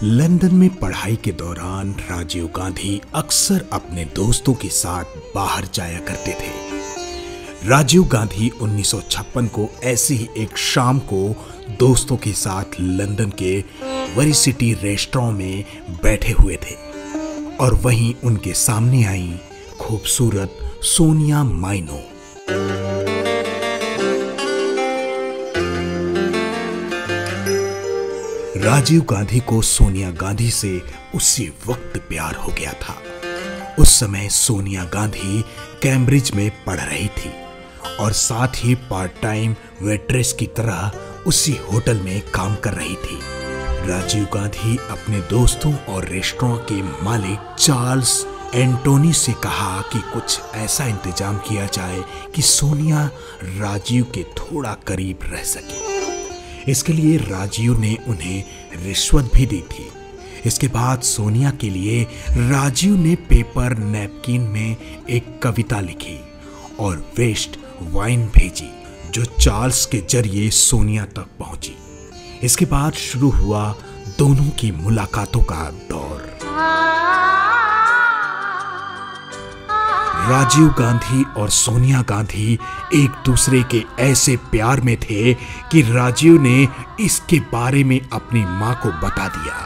London में पढ़ाई के दौरान राजीव गांधी अक्सर अपने दोस्तों के साथ बाहर जाया करते थे। राजीव गांधी 1956 को ऐसी ही एक शाम को दोस्तों के साथ लंदन के वेरिसिटी रेस्टोरेंट में बैठे हुए थे और वहीं उनके सामने आई खूबसूरत सोनिया माइनो। राजीव गांधी को सोनिया गांधी से उसी वक्त प्यार हो गया था। उस समय सोनिया गांधी कैम्ब्रिज में पढ़ रही थी और साथ ही पार्ट टाइम वेट्रेस की तरह उसी होटल में काम कर रही थी। राजीव गांधी अपने दोस्तों और रेस्टोरेंट के मालिक चार्ल्स एंटोनी से कहा कि कुछ ऐसा इंतजाम किया जाए कि सोनिया राजीव के थोड़ा करीब रह सके। इसके लिए राजीव ने उन्हें रिश्वत भी दी थी। इसके बाद सोनिया के लिए राजीव ने पेपर नैपकिन में एक कविता लिखी और वेस्ट वाइन भेजी जो चार्ल्स के जरिए सोनिया तक पहुंची। इसके बाद शुरू हुआ दोनों की मुलाकातों का दौर। राजीव गांधी और सोनिया गांधी एक दूसरे के ऐसे प्यार में थे कि राजीव ने इसके बारे में अपनी मां को बता दिया।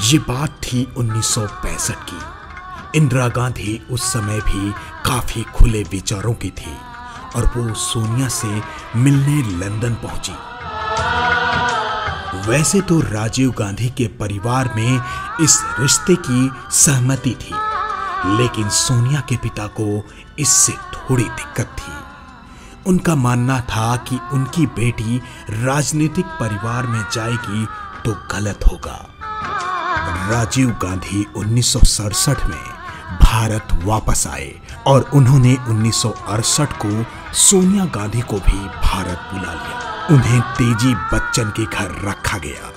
ये बात थी 1965 की। इंदिरा गांधी उस समय भी काफी खुले विचारों की थी और वो सोनिया से मिलने लंदन पहुंची। वैसे तो राजीव गांधी के परिवार में इस रिश्ते की सहमति थी, लेकिन सोनिया के पिता को इससे थोड़ी दिक्कत थी। उनका मानना था कि उनकी बेटी राजनीतिक परिवार में जाएगी तो गलत होगा। राजीव गांधी 1967 में भारत वापस आए और उन्होंने 1968 को सोनिया गांधी को भी भारत बुला लिया। उन्हें तेजी बच्चन के घर रखा गया।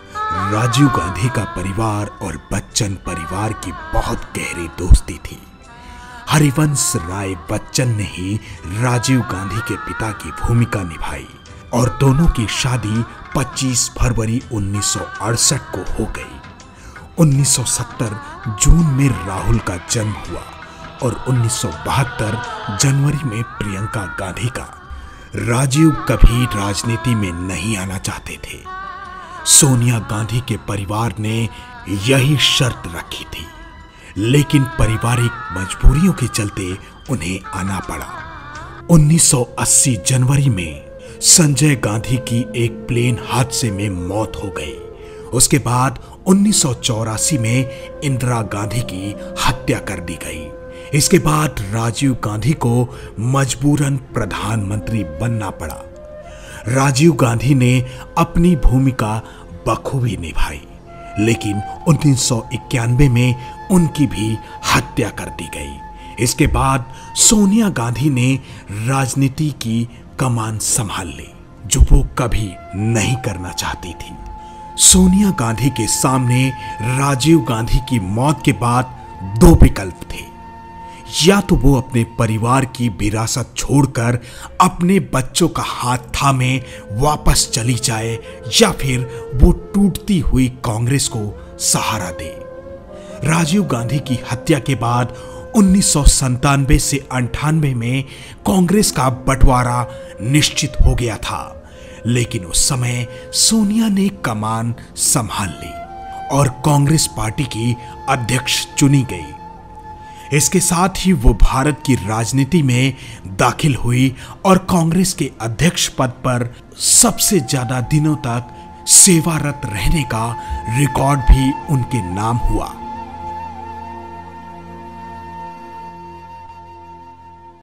राजीव गांधी का परिवार और बच्चन परिवार की बहुत गहरी दोस्ती थी। हरिवंश राय बच्चन ने ही राजीव गांधी के पिता की भूमिका निभाई और दोनों की शादी 25 फरवरी 1968 को हो गई। 1970 जून में राहुल का जन्म हुआ और 1972 जनवरी में प्रियंका गांधी का। राजीव कभी राजनीति में नहीं आना चाहते थे। सोनिया गांधी के परिवार ने यही शर्त रखी थी, लेकिन पारिवारिक मजबूरियों के चलते उन्हें आना पड़ा। 1980 जनवरी में संजय गांधी की एक प्लेन हादसे में मौत हो गई। उसके बाद 1984 में इंदिरा गांधी की हत्या कर दी गई। इसके बाद राजीव गांधी को मजबूरन प्रधानमंत्री बनना पड़ा। राजीव गांधी ने अपनी भूमिका बखूबी निभाई, लेकिन 1991 में उनकी भी हत्या कर दी गई। इसके बाद सोनिया गांधी ने राजनीति की कमान संभाल ली, जो वो कभी नहीं करना चाहती थी। सोनिया गांधी के सामने राजीव गांधी की मौत के बाद दो विकल्प थे। या तो वो अपने परिवार की विरासत छोड़कर अपने बच्चों का हाथ थामे वापस चली जाए, या फिर वो टूटती हुई कांग्रेस को सहारा दे। राजीव गांधी की हत्या के बाद 1997 से 98 में कांग्रेस का बंटवारा निश्चित हो गया था, लेकिन उस समय सोनिया ने कमान संभाल ली और कांग्रेस पार्टी की अध्यक्ष चुनी गई। इसके साथ ही वो भारत की राजनीति में दाखिल हुई और कांग्रेस के अध्यक्ष पद पर सबसे ज्यादा दिनों तक सेवारत रहने का रिकॉर्ड भी उनके नाम हुआ।